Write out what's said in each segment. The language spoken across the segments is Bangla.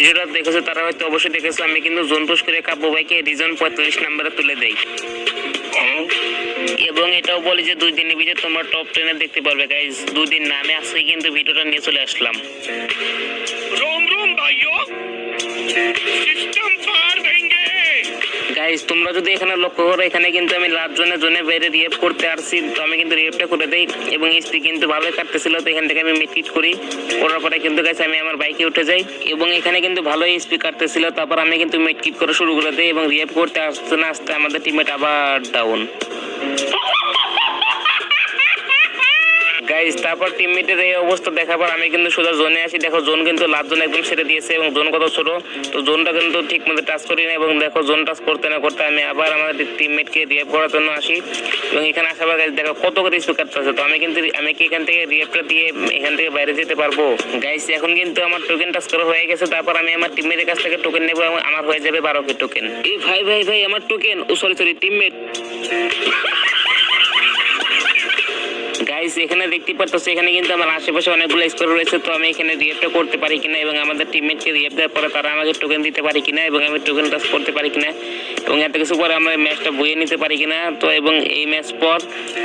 ভিডিওটা দেখেছো তারা হয়তো অবশ্যই দেখেছো, আমি কিন্তু জোন পুশ করে কাব্য ভাইকে রিজন 45 নম্বরে তুলে দেই এবং এটাও বলি যে 2 দিনের ভিতরে তোমরা টপ 10 দেখতে পারবে গাইস। 2 দিন না, আমি আজকে কিন্তু ভিডিওটা নিয়ে চলে আসলাম। रोम रोम भाइयों, सिस्टम पार देंगे। গাইস তোমরা যদি এখানে লক্ষ্য করো, এখানে কিন্তু আমি লাস্ট জোনে বাইরে রিয়েপ করতে আসছি, তো আমি কিন্তু রিয়েপটা করে দেই এবং এসপি কিন্তু ভালোই কাটতেছিল। তো এখান থেকে আমি মিটকিট করি, করার পরে কিন্তু গাইস আমি আমার বাইকে উঠে যাই এবং এখানে কিন্তু ভালোই এসপি কাটতেছিল। তারপর আমি কিন্তু মিটকিট করা শুরু করে দেই এবং রিয়েপ করতে আসতে না আসতে আমাদের টিমমেট আবার ডাউন গাইস। তারপর টিমমেটের এই অবস্থা দেখার পর আমি কিন্তু সোজা জোনে আসি। দেখো জোন কিন্তু লাস্ট জোন একদম ছেড়ে দিয়েছে এবং জোন কত ছোট, তো জোনটা কিন্তু ঠিক মতো টাচ করি না এবং দেখো জোন টাচ করতে না করতে আমি আবার আমাদের টিমমেটকে রিয়েপ করার জন্য আসি এবং এখানে আসার পর গাইস দেখো কত করে স্পিড কাটতেছে। তো আমি কি এখান থেকে রিয়েপটা দিয়ে এখান থেকে বাইরে যেতে পারবো গাইস? এখন কিন্তু আমার টোকেন টাচ করা হয়ে গেছে। তারপর আমি আমার টিমমেটের কাছ থেকে টোকেন নেবো এবং আমার হয়ে যাবে 12 টোকেন। এই ভাই আমার টোকেন, ও সরি টিমমেট। গাইস এখানে দেখতে পাচ্ছ এখানে কিন্তু আমার আশেপাশে অনেকগুলো স্কোর রয়েছে, তো আমি এখানে রিয়েপটা করতে পারি কিনা এবং আমাদের টিমমেটকে রিয়েপ দেওয়ার পরে তারা আমাকে টোকেন দিতে পারি কিনা এবং আমি টোকেন টাচ করতে পারি কিনা এবং এত কিছু পরে আমরা ম্যাচটা বইয়ে নিতে পারি কিনা। তো এবং এই ম্যাচ পর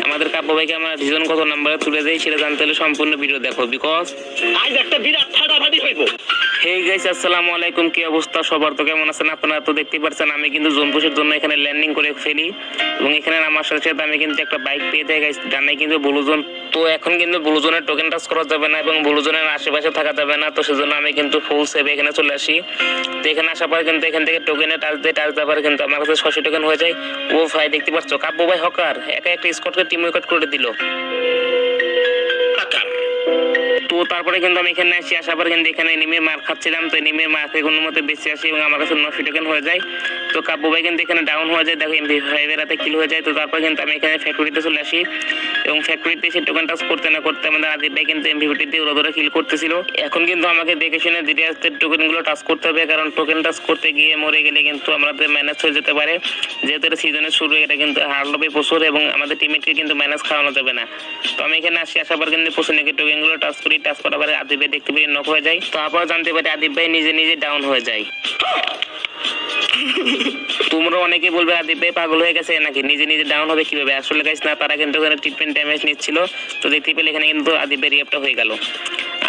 আমাদের কাব্য ভাইকে আমরা রিজন কত নাম্বারে তুলে দেই সেটা জানতে হলে সম্পূর্ণ ভিডিও দেখো, বিকজ আজ একটা বিরাট ফাটাফাটি হইব। হে গাইস আসসালামু আলাইকুম, কি অবস্থা সবার? তো কেমন আছেন আপনারা? তো দেখতে পাচ্ছেন আমি কিন্তু জোন পুশের জন্য এখানে ল্যান্ডিং করে ফেলি এবং এখানে আমার সাথে আমি কিন্তু একটা বাইক পেয়ে যাই গাইস। ডানে কিন্তু ব্লু জোন, তো এখন কিন্তু ব্লু জোনের টোকেন টাচ করা যাবে না এবং ব্লু জোনের আশেপাশে থাকা যাবে না, তো সেজন্য আমি কিন্তু ফুল সেভে এখানে চলে আসি। তো এখানে আসার পর কিন্তু এখান থেকে টোকেনে টাচ দেওয়ার কিন্তু আমার কাছে 600 টোকেন হয়ে যায়। ও ভাই দেখতে পাচ্ছ কাব্য ভাই হকার একা একটা স্কটকে টিম উইকেট করে দিল। তো তারপরে কিন্তু আমি এখানে আসি, আসার পর কিন্তু এখানে এনিমির মার খাচ্ছিলাম, তো এনিমির মার থেকে কোনো মতে বেঁচে আসি এবং আমার কাছে 900 টোকেন হয়ে যায়। তো কাব্য ভাই কিন্তু এখানে ডাউন হয়ে যায়, দেখো MP5 এর হাতে কিল হয়ে যায়। তো তারপর কিন্তু আমি এখানে ফ্যাক্টরিতে চলে আসি এবং ফ্যাক্টরিতে এসে টোকেন টাচ করতে না করতে আমাদের আদিব ভাই কিন্তু MP50 দিয়ে ওরা কিল করতেছিল। এখন কিন্তু আমাকে দেখে শুনে ধীরে আস্তে টোকেনগুলো টাচ করতে হবে, কারণ টোকেন টাচ করতে গিয়ে মরে গেলে কিন্তু আমাদের ম্যানেজ হয়ে যেতে পারে। যেহেতু এটা সিজনের শুরু, এটা কিন্তু হার্ড লবে প্রচুর এবং আমাদের টিমমেটকে কিন্তু ম্যানেজ খাওয়ানো যাবে না। তো আমি এখানে আসি, আসার পর কিন্তু প্রচুর নাকি টোকেনগুলো টাচ করি, টাচ করার পরে আদিব ভাই দেখতে পেয়ে নক হয়ে যায়। তারপর জানতে পারি আদিব ভাই নিজে ডাউন হয়ে যায়। তোমরা অনেকে বলবে আদিব ভাই পাগল হয়ে গেছে নাকি, নিজে ডাউন হবে কিভাবে? আসলে গাইস না, তারা কিন্তু ওখানে ট্রিটমেন্ট ড্যামেজ নিচ্ছিল। তো দেখতে পেলে এখানে কিন্তু আদিব ভাই রিয়েপটা হয়ে গেল।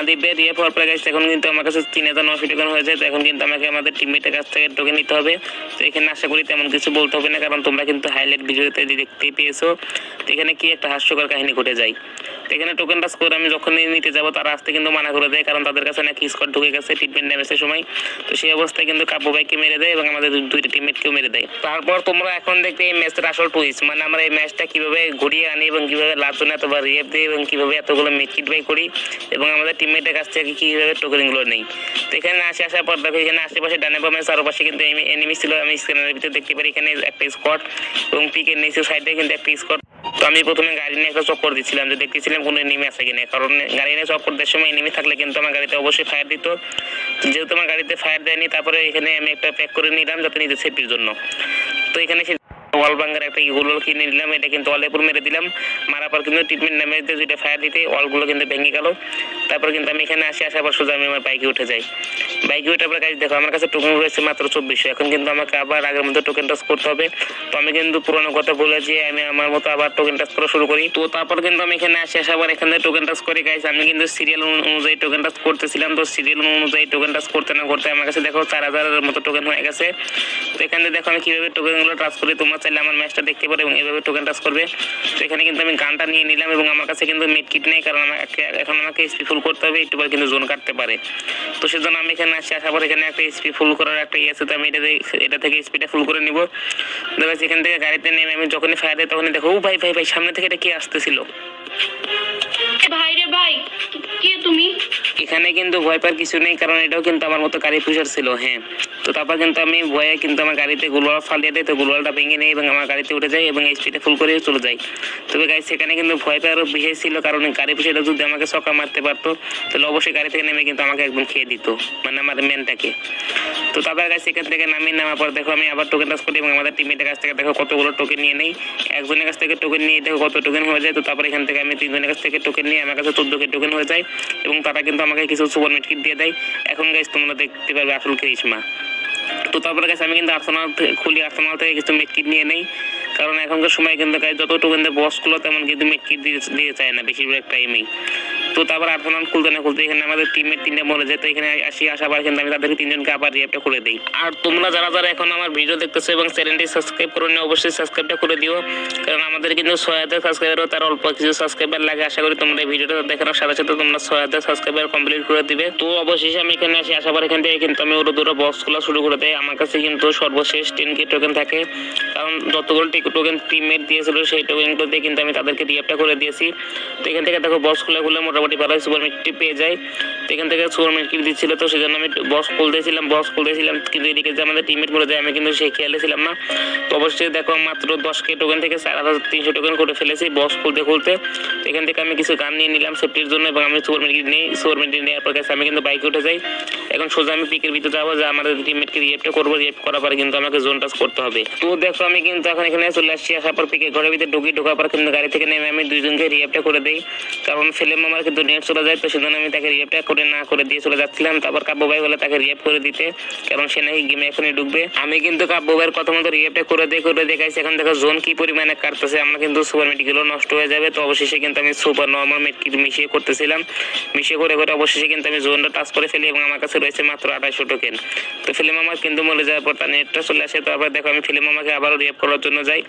আদিব ভাই রিয়েপ হওয়ার পরে গাইস এখন কিন্তু আমার কাছে 3900 টোকেন হয়ে যায়। তো এখন কিন্তু আমাকে আমাদের টিমমেটের কাছ থেকে টোকেন নিতে হবে। তো এখানে আশা করি তেমন কিছু বলতে হবে না, কারণ তোমরা কিন্তু হাইলাইট ভিডিওতে দেখতেই পেয়েছো। তো এখানে কি একটা হাস্যকর কাহিনী ঘটে যায়। তো এখানে টোকেন টাচ করে আমি যখন নিতে যাবো তারা আসতে কিন্তু মানা করে দেয়, কারণ তাদের কাছে নাকি স্কোয়াড ঢুকে গেছে ট্রিটমেন্ট ড্যামেজের সময়। তো সেই অবস্থায় কিন্তু কাব্য ভাইকে মেরে দেয় এবং আমাদের দুইটা টিমমেটকেও মেরে দেয়। তারপর তোমরা এখন দেখবে এই ম্যাচটার আসল টুইস্ট, মানে আমরা এই ম্যাচটা কিভাবে ঘুরিয়ে আনি এবং কিভাবে লাস্টজনে এতবার রিয়েপ দিই এবং কিভাবে এতগুলো মিডকিট বাই করি এবং আমাদের টিমমেটের কাছ থেকে কিভাবে টোকেনগুলো নেই। তো এখানে আসার পর দেখো এখানে আশেপাশে ডানে বামে চারপাশে কিন্তু এনিমি ছিল। আমি স্ক্যানারের ভিতরে দেখতে পারি এখানে একটা স্কোয়াড এবং পিকের নিচে সাইডে কিন্তু একটা স্কোয়াড। তো আমি প্রথমে গাড়ি নিয়ে একটা চক্কর দিচ্ছিলাম যে দেখতেছিলাম কোনো এনিমি আছে কিনা, কারণ গাড়ি নিয়ে চক্কর দেওয়ার সময় এনিমি থাকলে কিন্তু আমার গাড়িতে অবশ্যই ফায়ার দিত। যেহেতু আমার গাড়িতে ফায়ার দেয়নি, তারপরে এখানে আমি একটা প্যাক করে নিলাম যাতে নিজের সেফটির জন্য। তো এখানে ওয়াল বাঙ্গার একটা ইগুলো কিনে নিলাম, এটা কিন্তু ওয়ালের উপর মেরে দিলাম। মারার পর কিন্তু ট্রিটমেন্ট ড্যামেজ দিয়ে যেটা ফায়ার দিতে ওয়ালগুলো কিন্তু ভেঙে গেল। তারপর কিন্তু আমি এখানে আসার পর সোজা আমি আমার বাইকে উঠে যাই। বাইকে উঠে পরে গাইস দেখো আমার কাছে টোকেন রয়েছে মাত্র 2400। এখন কিন্তু আমাকে আবার আগের মতো টোকেন টাচ করতে হবে। তো আমি কিন্তু পুরোনো কথা বলেছি, আমি আমার মতো আবার টোকেন টাচ করা শুরু করি। তো তারপর কিন্তু আমি এখানে আসার পর এখানে টোকেন টাচ করি গাইস। আমি কিন্তু সিরিয়াল অনুযায়ী টোকেন টাচ করতেছিলাম, তো সিরিয়াল অনুযায়ী টোকেন টাচ করতে না করতে আমার কাছে দেখো 4000-এর মতো টোকেন হয়ে গেছে। তো এখানে দেখো আমি কিভাবে টোকেনগুলো টাচ করি, তোমরা চাইলে আমার ম্যাচটা দেখতে পারো এবং এইভাবে টোকেন টাচ করবে। তো এখানে কিন্তু আমি গানটা নিয়ে নিলাম এবং আমার কাছে কিন্তু মিডকিট নেই, কারণ এখন আমাকে এসপি ফুল করতে হবে, একটু পরে কিন্তু জোন কাটতে পারে। তো সেজন্য আমি এখানে আসার পর এখানে একটা এসপি ফুল করার একটা ইয়ে আছে, তো আমি এটা থেকে এসপিটা ফুল করে নিব। দেখো এখান থেকে গাড়িতে নেমে আমি যখনই ফায়ার দিই তখনই দেখো ও ভাই সামনে থেকে এটা কি আসতেছিল। ভাই রে ভাই, কে তুমি? এখানে কিন্তু ভয় পাওয়ার কিছু নেই, কারণ এটাও কিন্তু আমার মতো গাড়ি পুষার ছিল। হ্যাঁ, তো তারপর কিন্তু আমি ভয়ে কিন্তু আমার গাড়িতে গুলোয়াল ফালিয়ে দেয়, তো গুলোয়ালটা ভেঙে নেই এবং আমার গাড়িতে উঠে যাই এবং স্পিডে ফুল করে চলে যাই। তবে গাড়ি সেখানে কিন্তু ভয় পাওয়ারও বিশেষ ছিল, কারণ গাড়ি পুষেটা যদি আমাকে চকা মারতে পারতো তাহলে অবশ্যই গাড়ি থেকে নেমে কিন্তু আমাকে একদম খেয়ে দিত, মানে আমার মেনটাকে। তো তারপর গাইস এখান থেকে নামার পর দেখো আমি আবার টোকেন টাচ করি এবং আমাদের টিমের কাছ থেকে দেখো কতগুলো টোকেন নিয়ে নেই। একজনের কাছ থেকে টোকেন নিয়ে দেখো কত টোকেন হয়ে যায়। তো তারপর এখান থেকে আমি 3 জনের কাছ থেকে টোকেন নিয়ে আমার কাছে 14 টোকেন হয়ে যায় এবং তারা কিন্তু আমাকে কিছু সুপার মিট কিট দিয়ে দেয়। এখন গাইস তোমরা দেখতে পারবে আসল করিশমা। তো তারপরে গাইস আমি কিন্তু আর্সেনাল থেকে কিছু মিট কিট নিয়ে নেই, কারণ এখনকার সময় কিন্তু গাইস যত টোকেন দেয় বসগুলো তেমন কিন্তু মিট কিট দিয়ে চায় না বেশিরভাগ টাইমেই। তো তারপর আর্সেনাল খুলতে এখানে আমাদের টিমের 3টা মরে যায়। তো এখানে আসার কিন্তু আমি তাদেরকে 3 জনকে আবার রিঅ্যাক্টটা করে দিই। আর তোমরা যারা এখন আমার ভিডিও দেখতেছো এবং চ্যানেলটি সাবস্ক্রাইব করে নিও, অবশ্যই সাবস্ক্রাইবটা করে দিও, কারণ আমাদের কিন্তু 6000 সাবস্ক্রাইবারও তার অল্প কিছু সাবস্ক্রাইবার লাগে। আশা করি তোমরা এই ভিডিওটা দেখানোর সাথে সাথে তোমরা 6000 সাবস্ক্রাইবার কমপ্লিট করে দিবে। তো অবশেষে আমি এখানে আসার পর এখান থেকে কিন্তু আমি ওরা বক্সগুলো শুরু করে দেয়। আমার কাছে কিন্তু সর্বশেষ 10k টোকেন থাকে, কারণ যতগুলো টোকেন টিমমেট দিয়েছিল সেই টোকেনগুলো দিয়ে কিন্তু আমি তাদেরকে রিঅ্যাক্টটা করে দিয়েছি। তো এখান থেকে দেখো বক্সগুলো মোটামুটি ভালো সুপার মিট পেয়ে যায়। তো এখান থেকে সুপার মিট কিট দিচ্ছিল, তো সেজন্য আমি বক্স খুলতেছিলাম কিন্তু এদিকে যে আমাদের টিমমেট মরে যায় আমি কিন্তু সেই খেয়ালে ছিলাম না। তো অবশ্যই দেখো মাত্র 10k টোকেন থেকে 4300 টোকেন করে ফেলেছি বক্স খুলতে। এখান থেকে আমি কিছু গান নিয়ে নিলাম সেফটির জন্য এবং আমি সুপার মিট কিট নিই। সুপার মিট নেওয়ার পর কাছে আমি কিন্তু বাইকে উঠে যাই। এখন সোজা আমি পিকের ভিতরে যাবো, যে আমাদের টিমমেটকে রিঅ্যাক্টটা করবো। রিঅ্যাক্ট করার পরে কিন্তু আমাকে জোন টাচ করতে হবে। তো দেখো আমি কিন্তু এখন এখানে চলে আসছি। আসার পর পিকের ঘরের ভিতরে ঢোকার পর কিন্তু গাড়ি থেকে নেমে আমি 2 জনকে রিঅ্যাক্টটা করে দিই, কারণ ফিল্ম আমার কিন্তু নেট চলে যায়। তো সেজন্য আমি তাকে রিঅ্যাক্টটা করে দিয়ে চলে যাচ্ছিলাম। তারপর কাব্য ভাই বলে তাকে রিঅ্যাক্ট করে দিতে, কারণ সে নাকি গেমে এখনই ঢুকবে। আমি কিন্তু কাব্য ভাইয়ের কথা মতো রিঅ্যাক্টটা করে দেখাইছি। এখন দেখো জোন কি পরিমাণে কাটতেছে, আমরা কিন্তু সুপার মিটগুলো নষ্ট হয়ে যাবে। তো অবশেষে কিন্তু আমি সুপার নর্মাল মিট কিট মিশিয়ে করতেছিলাম। মিশিয়ে করে অবশেষে কিন্তু আমি জোনটা টাচ করে ফেলি এবং আমার কাছে রয়েছে মাত্র 2800 টোকেন। তো ফিল্ম আমার কিন্তু মরে যাওয়ার পর তার নেটটা চলে আসে। তারপর দেখো আমি ফিল্ম আমাকে আবারও রিঅ্যাক্ট করার জন্য যাই।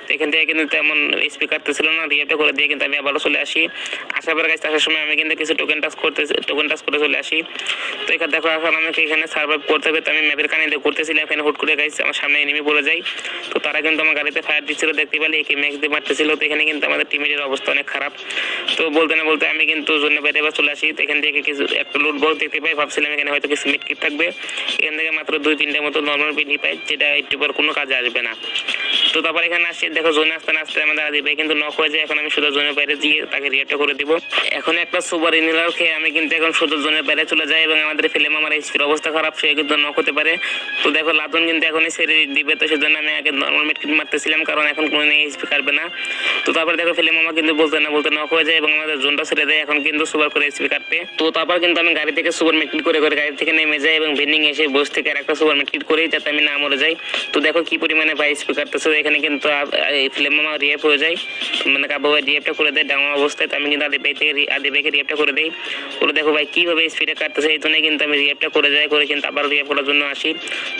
তো এখান থেকে কিন্তু তেমন স্পিড কাটতেছিল না, রিঅ্যাক্টটা করে দিয়ে কিন্তু আমি আবারও চলে আসি। আসার পর গাইস আসার সময় আমি কিন্তু কিছু টোকেন টাচ করে চলে আসি। তো এখানে দেখো এখন আমাকে এখানে সার্ভাইভ করতে হবে। তো আমি ম্যাপের কানে দিয়ে করতেছিলাম, এখানে হুট করে গাইস আমার সামনে এনিমি পড়ে যায়। তো তারা কিন্তু আমার গাড়িতে ফায়ার দিচ্ছিল, দেখতে পেলে একে ম্যাক্স দিয়ে মারতেছিল। তো এখানে কিন্তু আমাদের টিমের অবস্থা অনেক খারাপ। তো বলতে আমি কিন্তু জন্য বাইরে চলে আসি। তো এখান থেকে কিছু একটা লুট বক্স দেখতে পাই, ভাবছিলাম এখানে হয়তো কিছু মিট কিট থাকবে। এখান থেকে মাত্র 2-3টার মতো নর্মাল পিনি পাই, যেটা একটু পর কোনো কাজে আসবে না। তো তারপর এখানে আসছি, দেখো জোনে আসতে আমাদের আদি ভাই কিন্তু নক হয়ে যায়। এখন আমি শুধু জোনের বাইরে গিয়ে তাকে রিঅ্যাক্ট করে দিব। এখন একটা সুপার ইনহেলার খেয়ে আমি কিন্তু এখন শুধু জোনের বাইরে চলে যাই এবং আমাদের ফিল্ম আমার এইচপির অবস্থা খারাপ, সে কিন্তু নক হতে পারে। তো দেখো লাদন কিন্তু এখনই ছেড়ে দিবে। তো সেজন্য আমি আগে নর্মাল মিট কিট মারতেছিলাম, কারণ এখন কোনো এইচপি কাটবে না। তো তারপর দেখো ফিল্ম আমার কিন্তু বলতে নক হয়ে যায় এবং আমাদের জোনটা ছেড়ে দেয়। এখন কিন্তু সুপার করে এইচপি কাটবে। তো তারপর কিন্তু আমি গাড়ি থেকে সুপার মিট কিট করে গাড়ি থেকে নেমে যাই এবং ভেন্ডিং এসে বস থেকে আরেকটা সুপার মিট কিট করি, যাতে আমি না মরে যাই। তো দেখো কি পরিমাণে ভাই এইচপি কাটতেছে। এখানে কিন্তু ফিল্ম আমার রিঅ্যাক্ট হয়ে যায়, মানে কাব্য ভাই রিঅ্যাক্টটা করে দেয় ডাউন অবস্থায়। তো আমি কিন্তু আদি ভাইকে রিঅ্যাক্টটা করে দেই। ওরা দেখো ভাই কিভাবে স্পিডে কাটতেছে, এই জন্য কিন্তু আমি রিঅ্যাক্টটা করে কিন্তু আবার রিঅ্যাক্ট করার জন্য আসি।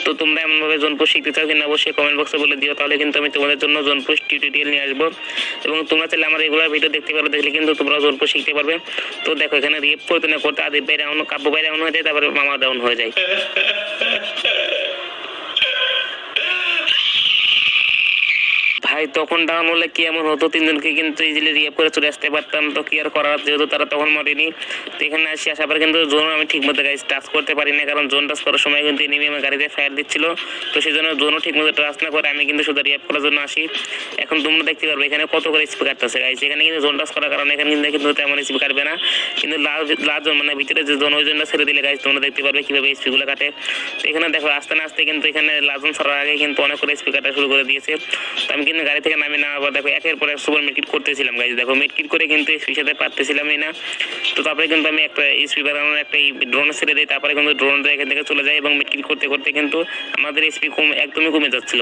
তো তোমরা এমনভাবে জোন পুশ শিখতে চাও কিনা অবশ্যই কমেন্ট বক্সে বলে দিও, তাহলে কিন্তু আমি তোমাদের জন্য জোন পুশ টিউটোরিয়াল নিয়ে আসবো। এবং তোমরা চাইলে আমার রেগুলার ভিডিও দেখতে পারো, দেখলে কিন্তু তোমরা জোন পুশ শিখতে পারবে। তো দেখো এখানে রিঅ্যাক্ট করতে আদি ভাই ডাউন, কাব্য ভাই ডাউন হয়ে যায়, তারপরে মামা ডাউন হয়ে যায়। ভাই তখন ডাউন হলে কি এমন হতো, 3 জনকে কিন্তু ইজিলি রিঅ্যাক্ট করে চলে আসতে পারতাম। তো কি আর করার, যেহেতু তারা তখন মরেনি। তো এখানে আসার পর কিন্তু জোন আমি ঠিক মতো গাইস টাচ করতে পারি না, কারণ জোন টাচ করার সময় কিন্তু এনিমি আমার গাড়িতে ফায়ার দিচ্ছিল। তো সেই জন্য জোনও ঠিক মতো টাচ না করে আমি কিন্তু শুধু রিঅ্যাক্ট করার জন্য আসি। এখন তোমরা দেখতে পারবে এখানে কত করে স্পিড কাটতেছে গাইস। এখানে কিন্তু জোন টাচ করার কারণে এখানে কিন্তু তেমন স্পিড কাটবে না, কিন্তু লাস্ট জোন মানে ভিতরে যে জোন ওই জোনটা ছেড়ে দিলে গাইস তোমরা দেখতে পারবে কিভাবে স্পিডগুলো কাটে। তো এখানে দেখো আস্তে কিন্তু এখানে লাস্ট জোন ছাড়ার আগে কিন্তু অনেক করে স্পিড কাটা শুরু করে দিয়েছে। তো আমি কিন্তু গাড়ি থেকে নামি না, আবার দেখো একের পর এক সুপার মিটকিট করতেছিলাম গাইস। দেখো মিটকিট করে কিন্তু এসপির সাথে পারতেছিলামই না। তো তারপরে কিন্তু আমি একটা এসপি বাড়ানোর একটা ড্রোন ছেড়ে দিই। তারপরে কিন্তু ড্রোনটা এখান থেকে চলে যায় এবং মিটকিট করতে কিন্তু আমাদের এসপি একদমই কমে যাচ্ছিল।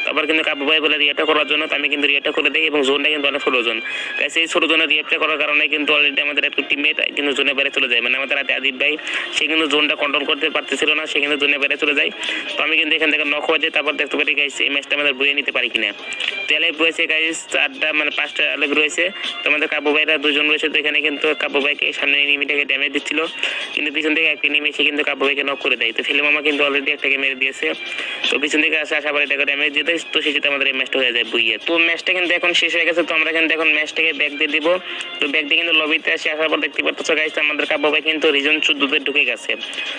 তারপর কিন্তু কাব্য ভাই বলে রিঅ্যাক্টটা করার জন্য আমি কিন্তু রিঅ্যাক্টটা করে দিই এবং জোনটা কিন্তু অনেক ছোট জোন গাইস। এই ছোট জোনে রিঅ্যাক্টটা করার কারণে কিন্তু অলরেডি আমাদের একটা টিমমেট কিন্তু জোনের বাইরে চলে যায়, মানে আমাদের আদিব ভাই সে কিন্তু জোনটা কন্ট্রোল করতে পারতেছিল না, সে কিন্তু জোনের বাইরে চলে যায়। তো আমি কিন্তু এখান থেকে নক হয়ে যাই। তারপর দেখতে পারি গাইস এই ম্যাচটা আমাদের বইয়ে নিতে পারি কিনা। তেলে রয়েছে গাইস 5টা আলেগ রয়েছে। তো আমাদের কাব্য ভাইরা 2 জন রয়েছে। তো এখানে কিন্তু কাব্য ভাইকে সামনে এনিমিটাকে ড্যামেজ দিচ্ছিল, কিন্তু পিছন থেকে একটা এনিমি এসে কিন্তু কাব্য ভাইকে নক করে দেয়। তো ফিল্ম মামা কিন্তু অলরেডি একটাকে মেরে দিয়েছে। তো পিছন থেকে আসার পরে এটাকে ড্যামেজ দিয়ে দেয়। তো সেটাতে আমাদের এই ম্যাচটা হয়ে যায় বুইয়ে। তো ম্যাচটা কিন্তু এখন শেষ হয়ে গেছে। তো আমরা কিন্তু এখন ম্যাচটাকে ব্যাক দিয়ে দিব। তো ব্যাক দিয়ে কিন্তু লবিতে আসার পর দেখতে পাচ্ছ গাইস আমাদের কাব্য ভাই কিন্তু রিজন 14-তে ঢুকে গেছে।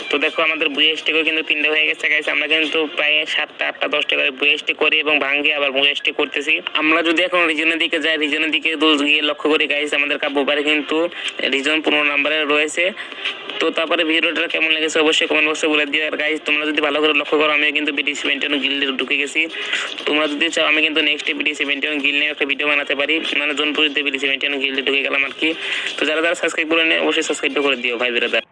তো দেখো আমাদের বুয়ে স্টেকও কিন্তু 3টা হয়ে গেছে গাইস। আমরা কিন্তু প্রায় 7টা 8টা 10টা করে বুয়ে স্টেক করি এবং ভাঙি আবার বুয়ে স্টেক করতেছি। আমরা যদি এখন রিজনের দিকে যাই, রিজনের দিকে গিয়ে লক্ষ্য করি গাইস আমাদের কাব্য ভাই কিন্তু রিজন 15 নম্বরে রয়েছে। তো তারপরে ভিডিওটা কেমন লেগেছে অবশ্যই কমেন্ট বক্সে বলে দিও। আর গাইস তোমরা যদি ভালো করে লক্ষ্য করো আমিও কিন্তু বিটিসি ভেন্টিয়ন গিল্ডে ঢুকে গেছি। তোমরা যদি চাও আমি কিন্তু নেক্সট বিটিসি ভেন্টিয়ন গিল্ড নিয়ে একটা ভিডিও বানাতে পারি, মানে জোনপুরিতে বিটিসি ভেন্টিয়ন গিল্ডে ঢুকে গেলাম আর কি। তো যারা যারা সাবস্ক্রাইব করে নেয় অবশ্যই সাবস্ক্রাইব করে দিও ভাই ব্রাদার।